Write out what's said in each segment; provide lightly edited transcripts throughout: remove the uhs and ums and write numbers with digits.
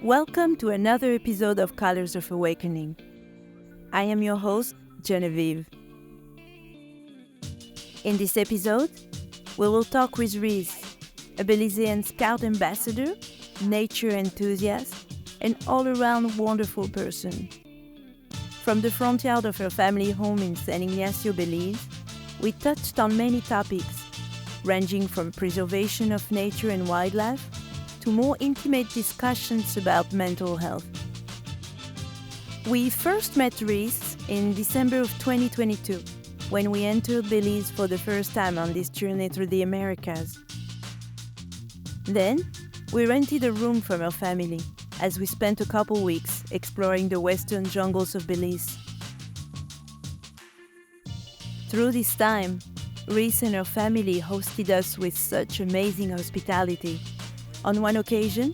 Welcome to another episode of Colors of Awakening. I am your host, Genevieve. In this episode, we will talk with Reese, a Belizean Scout ambassador, nature enthusiast, and all-around wonderful person. From the front yard of her family home in San Ignacio, Belize, we touched on many topics, ranging from preservation of nature and wildlife to more intimate discussions about mental health. We first met Reese in December of 2022, when we entered Belize for the first time on this journey through the Americas. Then, we rented a room from her family, as we spent a couple weeks exploring the western jungles of Belize. Through this time, Reese and her family hosted us with such amazing hospitality. On one occasion,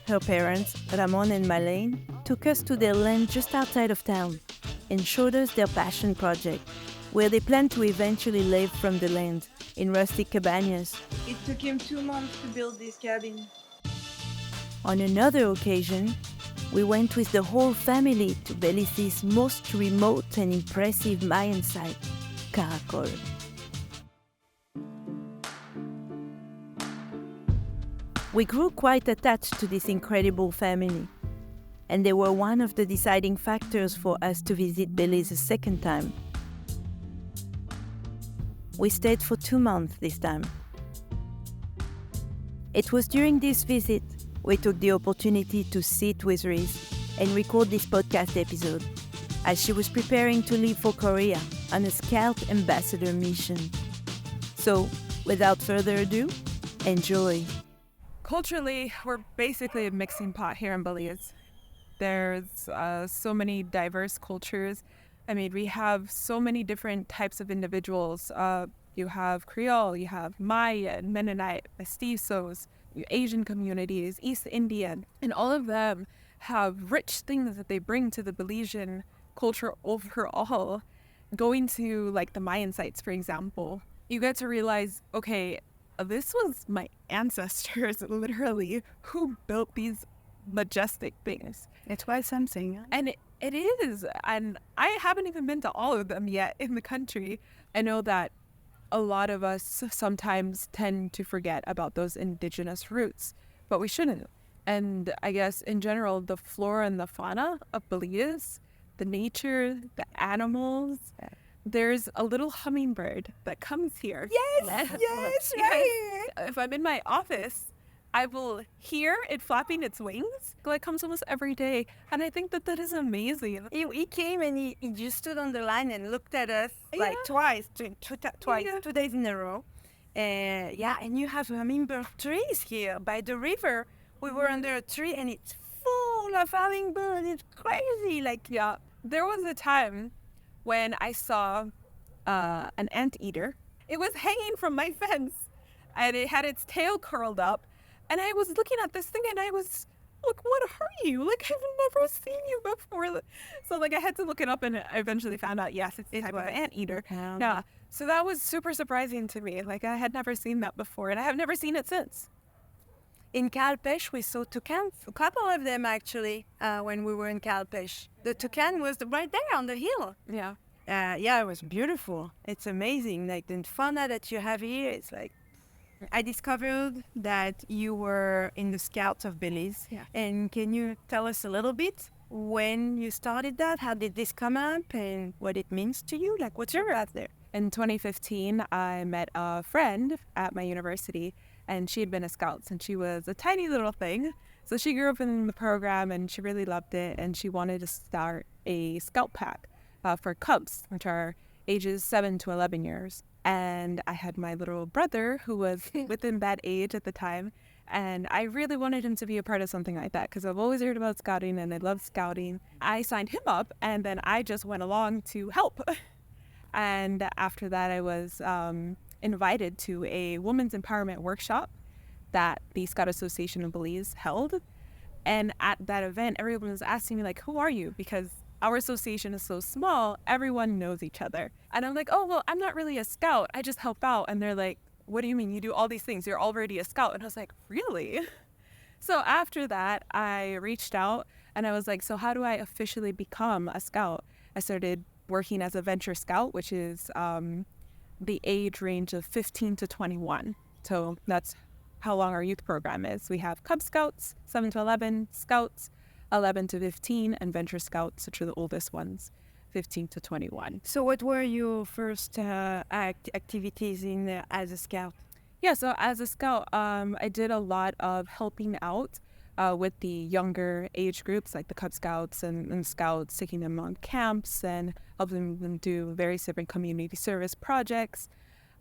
her parents, Ramon and Malene, took us to their land just outside of town and showed us their passion project, where they plan to eventually live from the land in rustic cabanas. It took him 2 months to build this cabin. On another occasion, we went with the whole family to Belize's most remote and impressive Mayan site, Caracol. We grew quite attached to this incredible family, and they were one of the deciding factors for us to visit Belize a second time. We stayed for 2 months this time. It was during this visit we took the opportunity to sit with Reese and record this podcast episode, as she was preparing to leave for Korea on a Scout ambassador mission. So, without further ado, enjoy. Culturally, we're basically a mixing pot here in Belize. There's so many diverse cultures. I mean, we have so many different types of individuals. You have Creole, you have Maya, Mennonite, Mestizos, Asian communities, East Indian, and all of them have rich things that they bring to the Belizean culture overall. Going to like the Mayan sites, for example, you get to realize, okay, this was my ancestors, literally, who built these majestic things. It's quite something. Huh? And it is. And I haven't even been to all of them yet in the country. I know that a lot of us sometimes tend to forget about those indigenous roots, but we shouldn't. And I guess in general, the flora and the fauna of Belize, the nature, the animals, there's a little hummingbird that comes here. Yes, right. If I'm in my office, I will hear it flapping its wings. It comes almost every day. And I think that is amazing. He came and he just stood on the line and looked at us like twice, 2 days in a row. And you have hummingbird trees here by the river. We were under a tree and it's full of hummingbirds. It's crazy. There was a time when I saw an anteater. It was hanging from my fence and it had its tail curled up. And I was looking at this thing and I was, look, what are you? I've never seen you before. So I had to look it up and I eventually found out, yes, it's a type of anteater. Yeah. So that was super surprising to me. I had never seen that before and I have never seen it since. In Calpeche, we saw toucans, a couple of them actually, when we were in Calpeche. The toucan was right there on the hill. Yeah. It was beautiful. It's amazing. The fauna that you have here, it's I discovered that you were in the Scouts of Belize. Yeah. And can you tell us a little bit when you started that? How did this come up and what it means to you? What's your route there? In 2015, I met a friend at my university and she had been a scout since she was a tiny little thing. So she grew up in the program and she really loved it and she wanted to start a scout pack for cubs, which are ages 7 to 11 years. And I had my little brother who was within that age at the time. And I really wanted him to be a part of something like that because I've always heard about scouting and I love scouting. I signed him up and then I just went along to help. And after that, I was invited to a women's empowerment workshop that the Scout Association of Belize held. And at that event, everyone was asking me, who are you? Because our association is so small, everyone knows each other. And I'm like, oh, well, I'm not really a scout. I just help out. And they're like, what do you mean? You do all these things. You're already a scout. And I was like, really? So after that, I reached out and I was like, so how do I officially become a scout? I started working as a venture scout, which is the age range of 15 to 21. So that's how long our youth program is. We have Cub Scouts, 7 to 11, Scouts, 11 to 15, and Venture Scouts, which are the oldest ones, 15 to 21. So what were your first activities in as a scout? Yeah, so as a scout, I did a lot of helping out with the younger age groups, like the Cub Scouts and Scouts, taking them on camps and helping them do various different community service projects.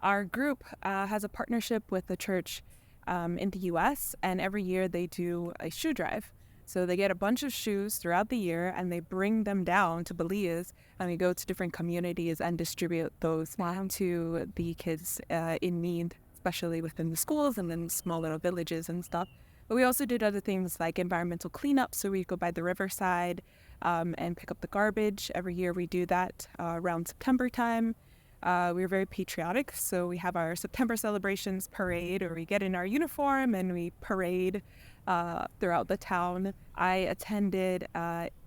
Our group has a partnership with the church in the U.S., and every year they do a shoe drive. So they get a bunch of shoes throughout the year and they bring them down to Belize, and we go to different communities and distribute those to the kids in need, especially within the schools and then small little villages and stuff. But we also did other things like environmental cleanup. So we go by the riverside and pick up the garbage. Every year we do that around September time. We're very patriotic. So we have our September celebrations parade, or we get in our uniform and we parade throughout the town. I attended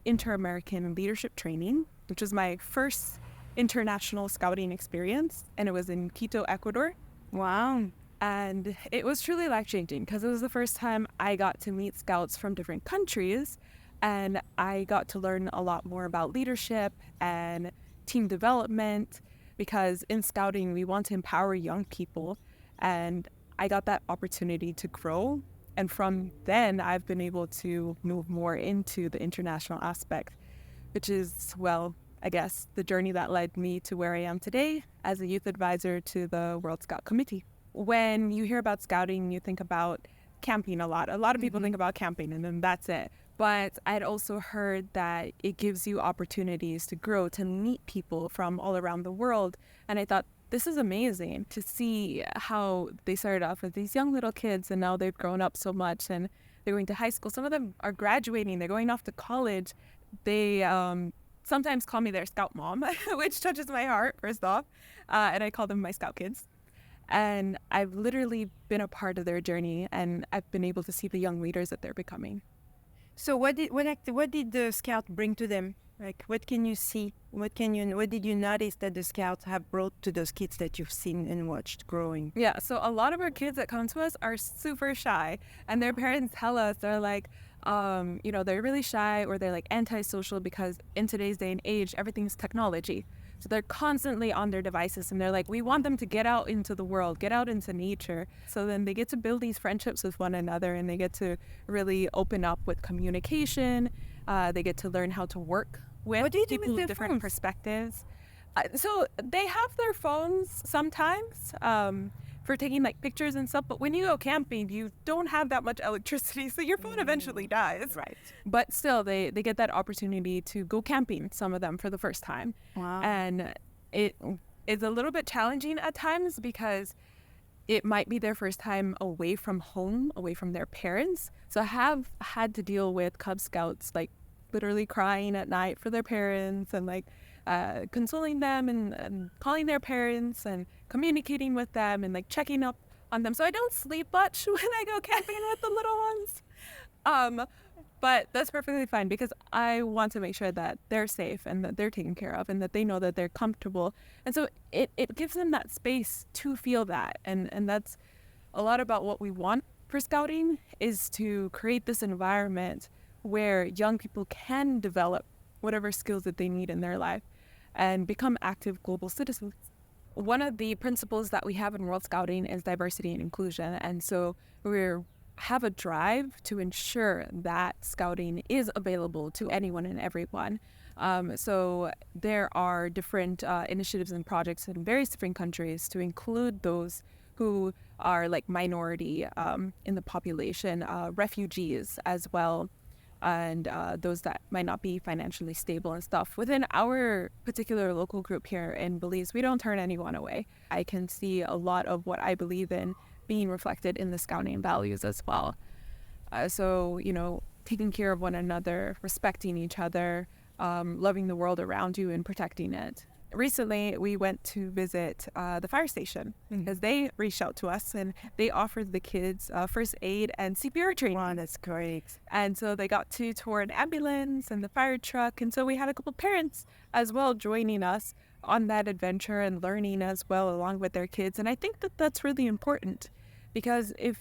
Inter-American Leadership Training, which was my first international scouting experience. And it was in Quito, Ecuador. Wow. And it was truly life-changing because it was the first time I got to meet scouts from different countries, and I got to learn a lot more about leadership and team development, because in scouting we want to empower young people, and I got that opportunity to grow. And from then I've been able to move more into the international aspect, which is, well, I guess, the journey that led me to where I am today as a youth advisor to the World Scout Committee. When you hear about scouting, you think about camping a lot. A lot of people think about camping and then that's it. But I'd also heard that it gives you opportunities to grow, to meet people from all around the world. And I thought, this is amazing to see how they started off as these young little kids and now they've grown up so much and they're going to high school. Some of them are graduating, they're going off to college. They sometimes call me their scout mom, which touches my heart, first off. And I call them my scout kids. And I've literally been a part of their journey, and I've been able to see the young leaders that they're becoming. So what did the scout bring to them? Like, what can you see? What did you notice that the scouts have brought to those kids that you've seen and watched growing? Yeah, so a lot of our kids that come to us are super shy, and their parents tell us, they're like, they're really shy, or they're like antisocial, because in today's day and age, everything's technology. So they're constantly on their devices, and they're like, we want them to get out into the world, get out into nature. So then they get to build these friendships with one another, and they get to really open up with communication. They get to learn how to work with people with different perspectives. So they have their phones sometimes for taking like pictures and stuff, but when you go camping, you don't have that much electricity, so your phone eventually dies. Right. But still, they get that opportunity to go camping, some of them, for the first time. Wow. And it is a little bit challenging at times because it might be their first time away from home, away from their parents. So I have had to deal with Cub Scouts, like literally crying at night for their parents and like consoling them and calling their parents and communicating with them and like checking up on them. So I don't sleep much when I go camping with the little ones. But that's perfectly fine because I want to make sure that they're safe and that they're taken care of and that they know that they're comfortable. And so it gives them that space to feel that. And that's a lot about what we want for scouting, is to create this environment where young people can develop whatever skills that they need in their life and become active global citizens. One of the principles that we have in World Scouting is diversity and inclusion. And so we have a drive to ensure that scouting is available to anyone and everyone. So there are different initiatives and projects in various different countries to include those who are like minority in the population, refugees as well, and those that might not be financially stable and stuff. Within our particular local group here in Belize, we don't turn anyone away. I can see a lot of what I believe in being reflected in the scouting values as well. So, taking care of one another, respecting each other, loving the world around you and protecting it. recently we went to visit the fire station because they reached out to us and they offered the kids first aid and CPR training. Wow, that's great. And so they got to tour an ambulance and the fire truck. And so we had a couple parents as well joining us on that adventure and learning as well along with their kids. And I think that that's really important because if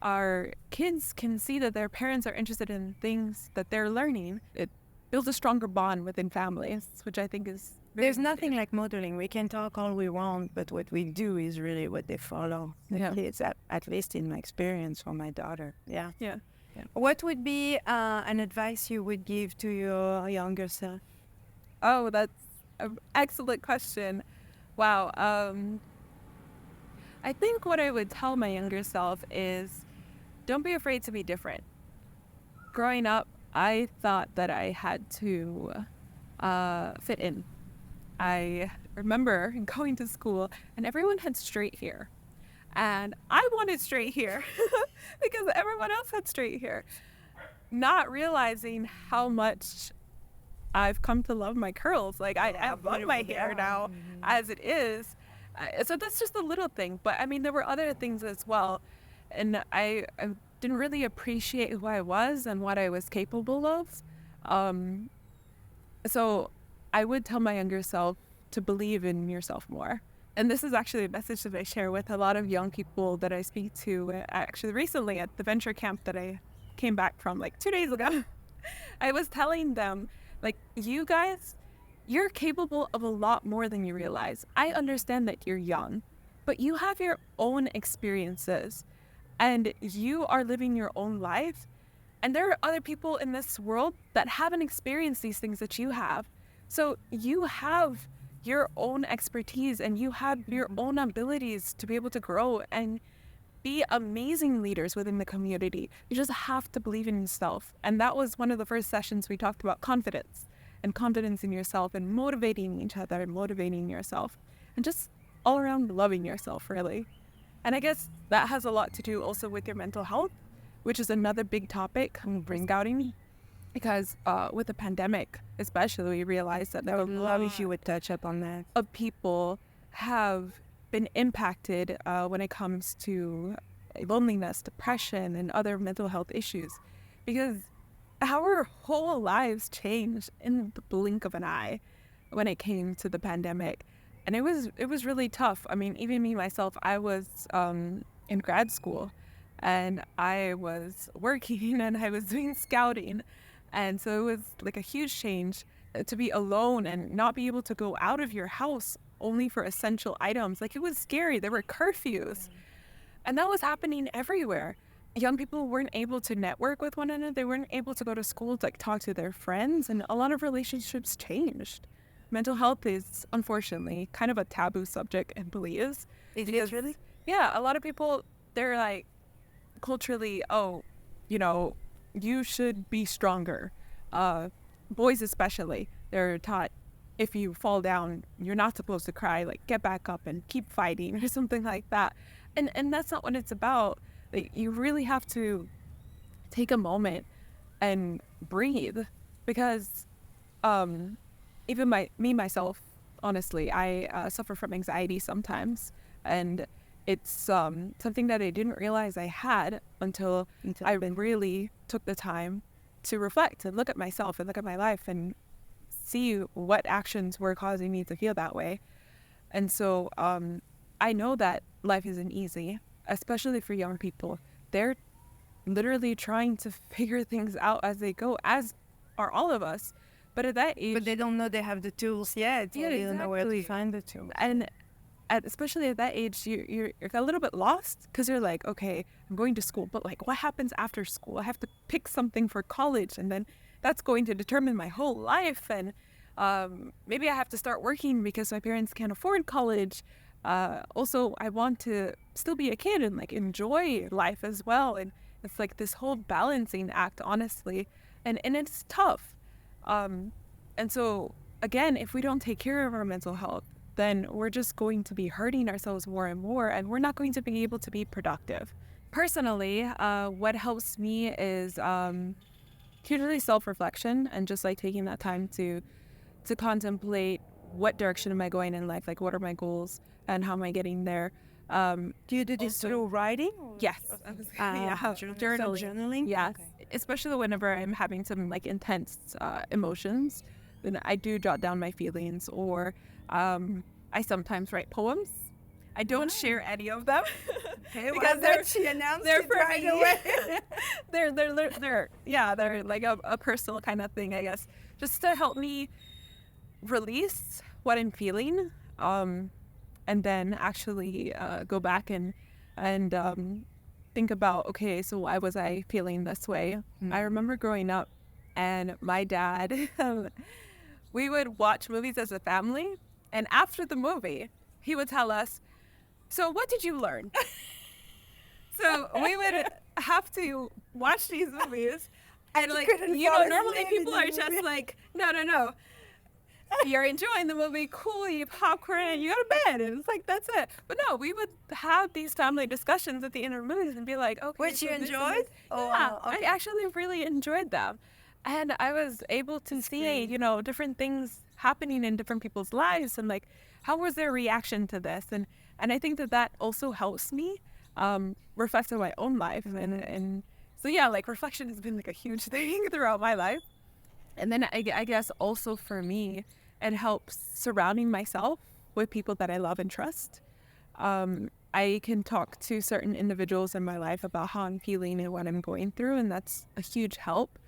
our kids can see that their parents are interested in things that they're learning, it builds a stronger bond within families, which I think is There's nothing like modeling. We can talk all we want, but what we do is really what they follow. The kids, at least in my experience for my daughter. Yeah. What would be an advice you would give to your younger self? Oh, that's an excellent question. Wow. I think what I would tell my younger self is don't be afraid to be different. Growing up, I thought that I had to fit in. I remember going to school and everyone had straight hair. And I wanted straight hair because everyone else had straight hair. Not realizing how much I've come to love my curls. Like I love my hair now as it is. So that's just a little thing. But I mean, there were other things as well. And I didn't really appreciate who I was and what I was capable of. So I would tell my younger self to believe in yourself more. And this is actually a message that I share with a lot of young people that I speak to. Actually, recently at the venture camp that I came back from like 2 days ago, I was telling them, like, you guys, you're capable of a lot more than you realize. I understand that you're young, but you have your own experiences and you are living your own life. And there are other people in this world that haven't experienced these things that you have. So you have your own expertise and you have your own abilities to be able to grow and be amazing leaders within the community. You just have to believe in yourself. And that was one of the first sessions we talked about confidence and confidence in yourself and motivating each other and motivating yourself and just all around loving yourself, really. And I guess that has a lot to do also with your mental health, which is another big topic scouting. Because with the pandemic, especially, we realized that there were a lot If you would touch up on that. of people have been impacted when it comes to loneliness, depression, and other mental health issues. Because our whole lives changed in the blink of an eye when it came to the pandemic. And it was really tough. I mean, even me, myself, I was in grad school and I was working and I was doing scouting. And so it was like a huge change to be alone and not be able to go out of your house only for essential items. Like, it was scary. There were curfews. And that was happening everywhere. Young people weren't able to network with one another. They weren't able to go to school to talk to their friends. And a lot of relationships changed. Mental health is, unfortunately, kind of a taboo subject in Belize. Is it really? Yeah, a lot of people, they're like culturally, you should be stronger. Boys especially, they're taught if you fall down, you're not supposed to cry, like get back up and keep fighting or something like that. And that's not what it's about. Like, you really have to take a moment and breathe because even myself, honestly, I suffer from anxiety sometimes. And it's something that I didn't realize I had until I really took the time to reflect and look at myself and look at my life and see what actions were causing me to feel that way. And so I know that life isn't easy, especially for young people. They're literally trying to figure things out as they go, as are all of us. But at that age... But they don't know they have the tools yet. Yeah, they don't know where to find the tools. And especially at that age, you're a little bit lost because you're like, okay, I'm going to school, but like, what happens after school? I have to pick something for college, and then that's going to determine my whole life. And maybe I have to start working because my parents can't afford college. Also, I want to still be a kid and like enjoy life as well. And it's like this whole balancing act, honestly, and it's tough. And so again, if we don't take care of our mental health, then we're just going to be hurting ourselves more and more, and we're not going to be able to be productive. Personally, what helps me is usually self-reflection and just like taking that time to contemplate what direction am I going in life? Like, what are my goals and how am I getting there? Do you do this through writing? Yes. Journaling? Yes. Okay. Especially whenever I'm having some like intense emotions, then I do jot down my feelings, or I sometimes write poems. I don't share any of them because she announced they're it for right me. away. they're like a personal kind of thing, I guess, just to help me release what I'm feeling, and then actually go back and think about, okay, so why was I feeling this way? I remember growing up, and my dad, we would watch movies as a family, and after the movie, he would tell us, so what did you learn? So we would have to watch these movies, and like, normally people are just like, no. You're enjoying the movie, cool, you eat popcorn, and you go to bed, and it's like, that's it. But no, we would have these family discussions at the end of movies and be like, okay. Which you enjoyed? Yeah, okay. I actually really enjoyed them. And I was able to see, different things happening in different people's lives, and like, how was their reaction to this? And I think that also helps me reflect on my own life. And so, yeah, like, reflection has been like a huge thing throughout my life. And then I guess also for me, it helps surrounding myself with people that I love and trust. I can talk to certain individuals in my life about how I'm feeling and what I'm going through, and that's a huge help.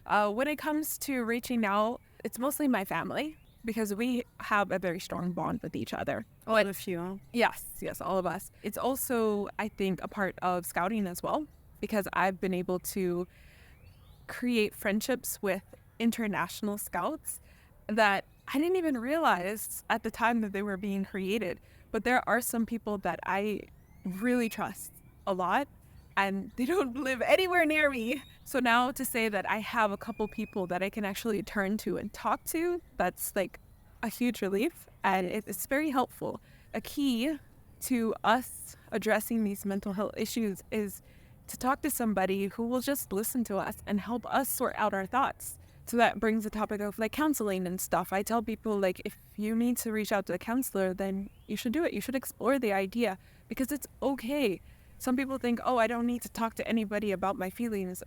When it comes to reaching out, it's mostly my family, because we have a very strong bond with each other. All of you? Yes, all of us. It's also, I think, a part of scouting as well, because I've been able to create friendships with international scouts that I didn't even realize at the time that they were being created. But there are some people that I really trust a lot, and they don't live anywhere near me. So now to say that I have a couple people that I can actually turn to and talk to, that's like a huge relief, and it's very helpful. A key to us addressing these mental health issues is to talk to somebody who will just listen to us and help us sort out our thoughts. So that brings the topic of like counseling and stuff. I tell people, like, if you need to reach out to a counselor, then you should do it. You should explore the idea, because it's okay. Some people think, oh, I don't need to talk to anybody about my feelings.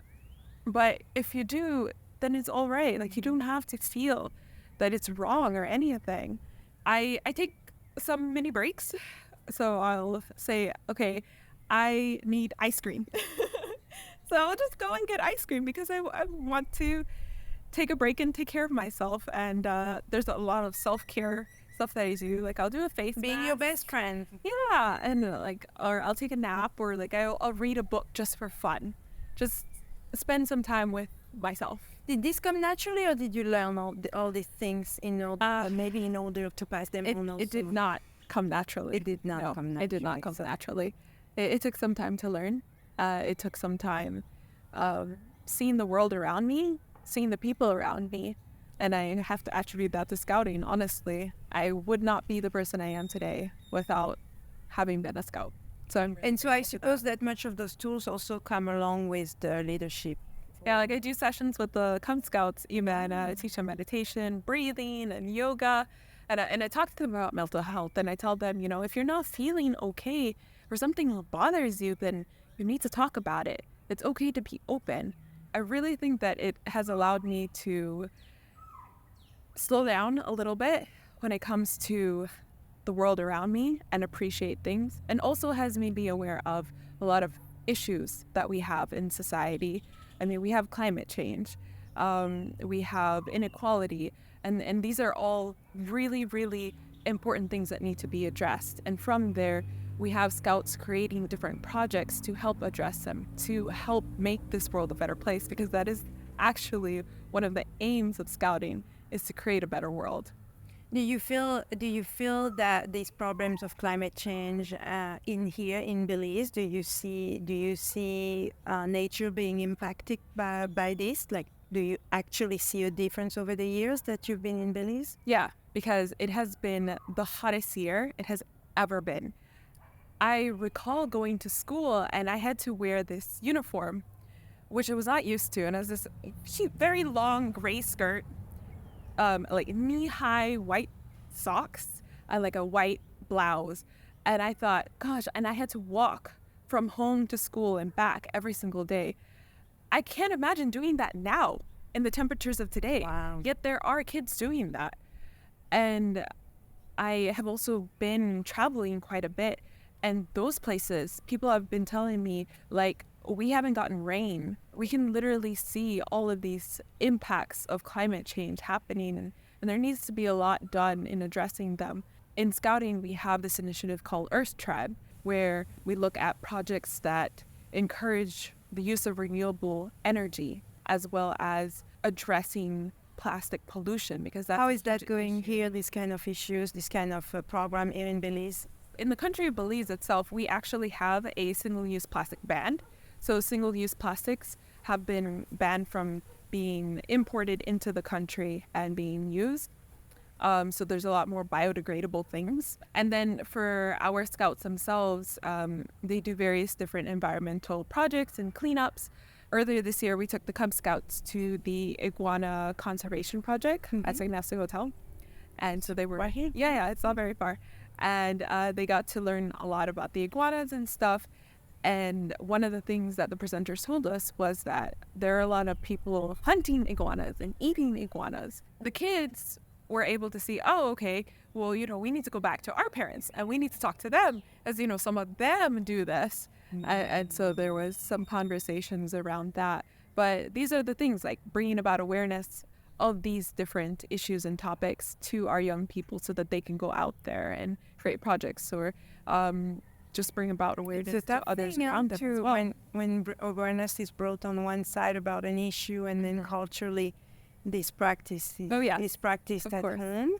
But if you do, then it's all right. Like, you don't have to feel that it's wrong or anything. I take some mini breaks. So I'll say, okay, I need ice cream. So I'll just go and get ice cream because I want to take a break and take care of myself. And there's a lot of self-care stuff that I do. Like, I'll do a face Being mask. your best friend. Yeah, and or I'll take a nap, or like I'll read a book just for fun. Just spend some time with myself. Did this come naturally, or did you learn all these things maybe in order to pass them on? It did not come naturally. It did not come naturally. It did not come naturally. It took some time to learn. It took some time seeing the world around me, seeing the people around me, and I have to attribute that to scouting. Honestly, I would not be the person I am today without having been a scout. So I suppose that much of those tools also come along with the leadership. Yeah, like I do sessions with the Cub Scouts even. I teach them meditation, breathing, and yoga. And I talk to them about mental health. And I tell them, if you're not feeling okay or something bothers you, then you need to talk about it. It's okay to be open. I really think that it has allowed me to slow down a little bit when it comes to the world around me and appreciate things. And also has me be aware of a lot of issues that we have in society. I mean, we have climate change, we have inequality, and these are all really, really important things that need to be addressed. And from there, we have scouts creating different projects to help address them, to help make this world a better place, because that is actually one of the aims of scouting, is to create a better world. Do you feel that these problems of climate change in Belize? Do you see nature being impacted by this? Like, do you actually see a difference over the years that you've been in Belize? Yeah, because it has been the hottest year it has ever been. I recall going to school and I had to wear this uniform, which I was not used to, and it was this very long gray skirt, like knee-high white socks and like a white blouse. And I thought, gosh, and I had to walk from home to school and back every single day. I can't imagine doing that now in the temperatures of today. Wow. Yet there are kids doing that. And I have also been traveling quite a bit. And those places, people have been telling me, like, we haven't gotten rain. We can literally see all of these impacts of climate change happening. And there needs to be a lot done in addressing them. In Scouting, we have this initiative called Earth Tribe, where we look at projects that encourage the use of renewable energy, as well as addressing plastic pollution, because that's... How is that going here, these kind of issues, this kind of program here in Belize? In the country of Belize itself, we actually have a single-use plastic ban. So single-use plastics have been banned from being imported into the country and being used. So there's a lot more biodegradable things. And then for our scouts themselves, they do various different environmental projects and cleanups. Earlier this year, we took the Cub Scouts to the Iguana Conservation Project at St. Ignacio Hotel. And so they were... Right here? Yeah, it's not very far. And they got to learn a lot about the iguanas and stuff. And one of the things that the presenters told us was that there are a lot of people hunting iguanas and eating iguanas. The kids were able to see, oh, okay, well, you know, we need to go back to our parents and we need to talk to them, as, you know, some of them do this. And so there was some conversations around that. But these are the things, like bringing about awareness of these different issues and topics to our young people so that they can go out there and create projects or just bring about awareness to others around them as well. When awareness is brought on one side about an issue and then culturally this practice is practiced at home,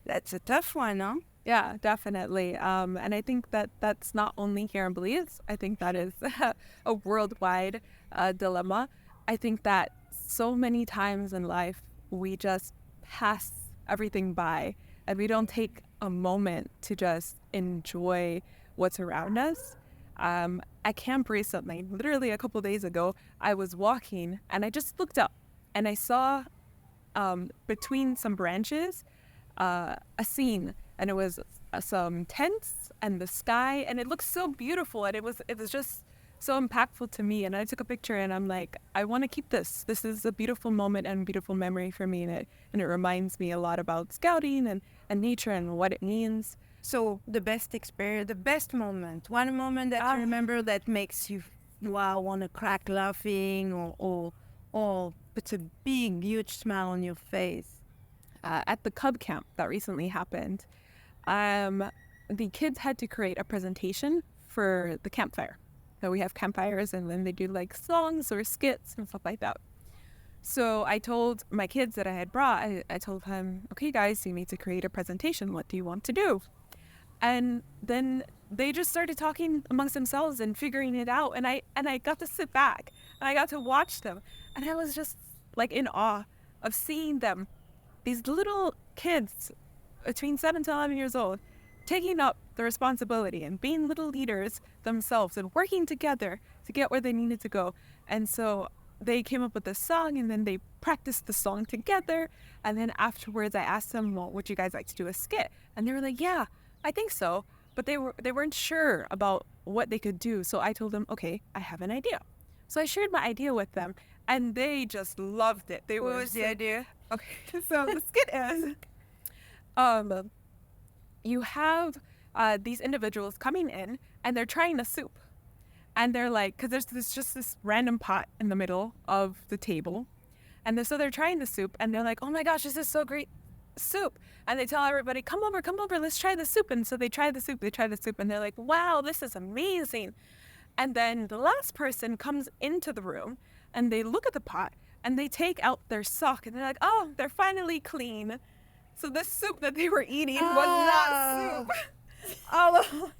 that's a tough one, huh? Yeah, definitely. And I think that that's not only here in Belize. I think that is a worldwide dilemma. I think that so many times in life, we just pass everything by and we don't take a moment to just enjoy what's around us. At camp recently, literally a couple of days ago, I was walking and I just looked up and I saw between some branches a scene, and it was some tents and the sky, and it looked so beautiful, and it was just so impactful to me. And I took a picture and I'm like, I want to keep this. This is a beautiful moment and beautiful memory for me, and it reminds me a lot about scouting and nature and what it means. So the best experience, the best moment, one moment that you remember that makes you want to crack laughing or puts a big, huge smile on your face. At the Cub camp that recently happened, the kids had to create a presentation for the campfire. So we have campfires and then they do like songs or skits and stuff like that. So I told my kids that I had brought, I told them, okay guys, you need to create a presentation. What do you want to do? And then they just started talking amongst themselves and figuring it out. And I got to sit back and I got to watch them. And I was just like in awe of seeing them, these little kids between 7 to 11 years old, taking up the responsibility and being little leaders themselves and working together to get where they needed to go. And so they came up with this song and then they practiced the song together. And then afterwards I asked them, well, would you guys like to do a skit? And they were like, yeah, I think so. But they weren't sure about what they could do. So I told them, okay, I have an idea. So I shared my idea with them and they just loved it. What was the idea? Okay, so the skit is, you have these individuals coming in and they're trying a soup. And they're like, because there's just this random pot in the middle of the table. And so they're trying the soup and they're like, oh my gosh, this is so great soup. And they tell everybody, come over, let's try the soup. And so they try the soup, and they're like, wow, this is amazing. And then the last person comes into the room and they look at the pot and they take out their sock and they're like, oh, they're finally clean. So this soup that they were eating was not soup. Oh,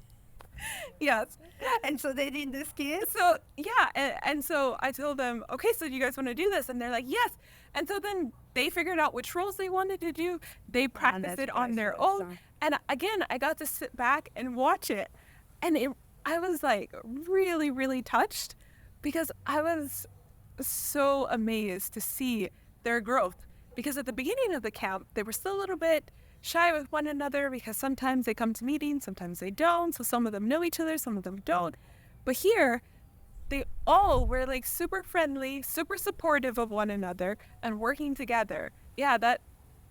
yes. And so they did the skit? So, yeah. And so I told them, okay, so you guys want to do this? And they're like, yes. And so then they figured out which roles they wanted to do. They practiced it on their own. And again, I got to sit back and watch it. And I was like really, really touched because I was so amazed to see their growth. Because at the beginning of the camp, they were still a little bit shy with one another because sometimes they come to meetings, sometimes they don't. So some of them know each other, some of them don't. But here, they all were like super friendly, super supportive of one another and working together. Yeah, that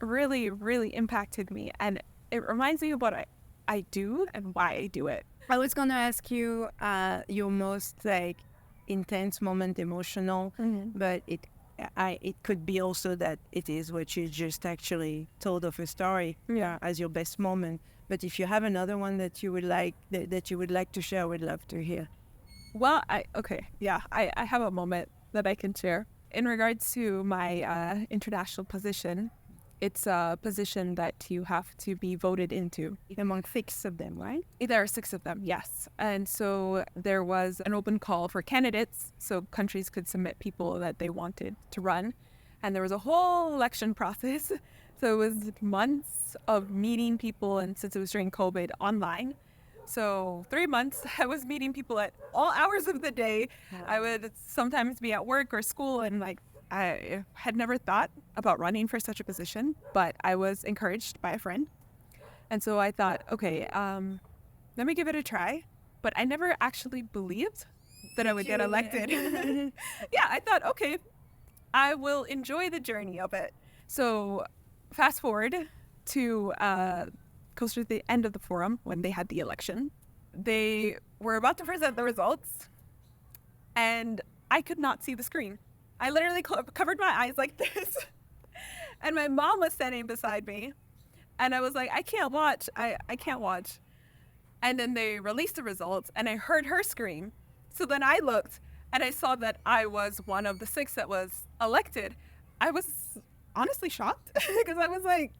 really, really impacted me. And it reminds me of what I do and why I do it. I was going to ask you your most like intense moment, emotional, but it could be also that it is what you just actually told of a story as your best moment. But if you have another one that you would like that you would like to share, I would love to hear. Well, I have a moment that I can share. In regards to my international position, it's a position that you have to be voted into. Among 6 of them, right? There are 6 of them, yes. And so there was an open call for candidates, so countries could submit people that they wanted to run. And there was a whole election process. So it was months of meeting people, and since it was during COVID, online. So 3 months, I was meeting people at all hours of the day. I would sometimes be at work or school, and like I had never thought about running for such a position, but I was encouraged by a friend. And so I thought, okay, let me give it a try. But I never actually believed that I would get elected. Yeah, I thought, okay, I will enjoy the journey of it. So fast forward to closer to the end of the forum when they had the election. They were about to present the results, and I could not see the screen. I literally covered my eyes like this. And my mom was standing beside me, and I was like, I can't watch. I can't watch. And then they released the results, and I heard her scream. So then I looked, and I saw that I was one of the 6 that was elected. I was honestly shocked because I was like,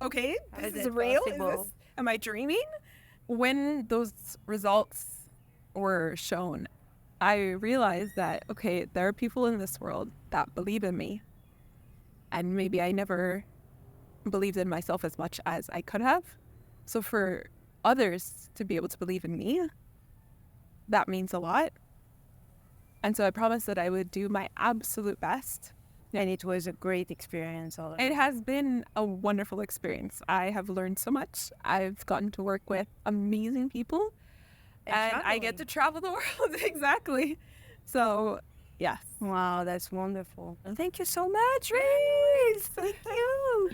okay, this is real? Am I dreaming? When those results were shown, I realized that, okay, there are people in this world that believe in me. And maybe I never believed in myself as much as I could have. So for others to be able to believe in me, that means a lot. And so I promised that I would do my absolute best. And it was a great experience. It has been a wonderful experience. I have learned so much. I've gotten to work with amazing people. And I get to travel the world. Exactly. So, yes. Wow, that's wonderful. Thank you so much, Reese. Thank you.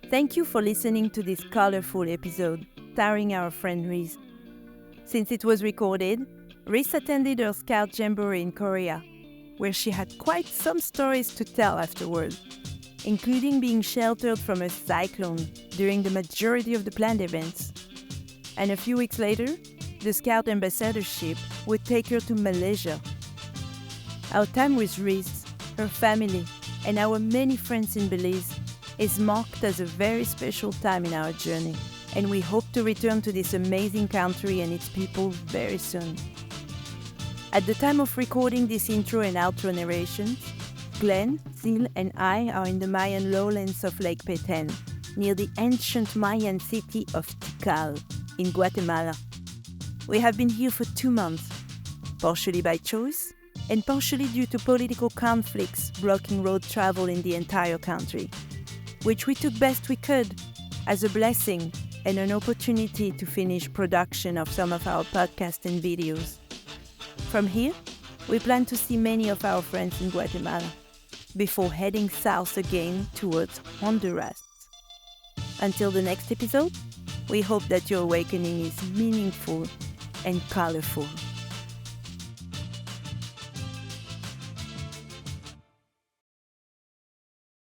Thank you for listening to this colorful episode starring our friend Reese. Since it was recorded, Reese attended her Scout Jamboree in Korea, where she had quite some stories to tell afterward, including being sheltered from a cyclone during the majority of the planned events. And a few weeks later, the Scout ambassadorship would take her to Malaysia. Our time with Reese, her family, and our many friends in Belize is marked as a very special time in our journey, and we hope to return to this amazing country and its people very soon. At the time of recording this intro and outro narrations, Glenn, Sil, and I are in the Mayan lowlands of Lake Petén, near the ancient Mayan city of Tikal in Guatemala. We have been here for 2 months, partially by choice and partially due to political conflicts blocking road travel in the entire country, which we took best we could as a blessing and an opportunity to finish production of some of our podcasts and videos. From here, we plan to see many of our friends in Guatemala before heading south again towards Honduras. Until the next episode, we hope that your awakening is meaningful and colorful.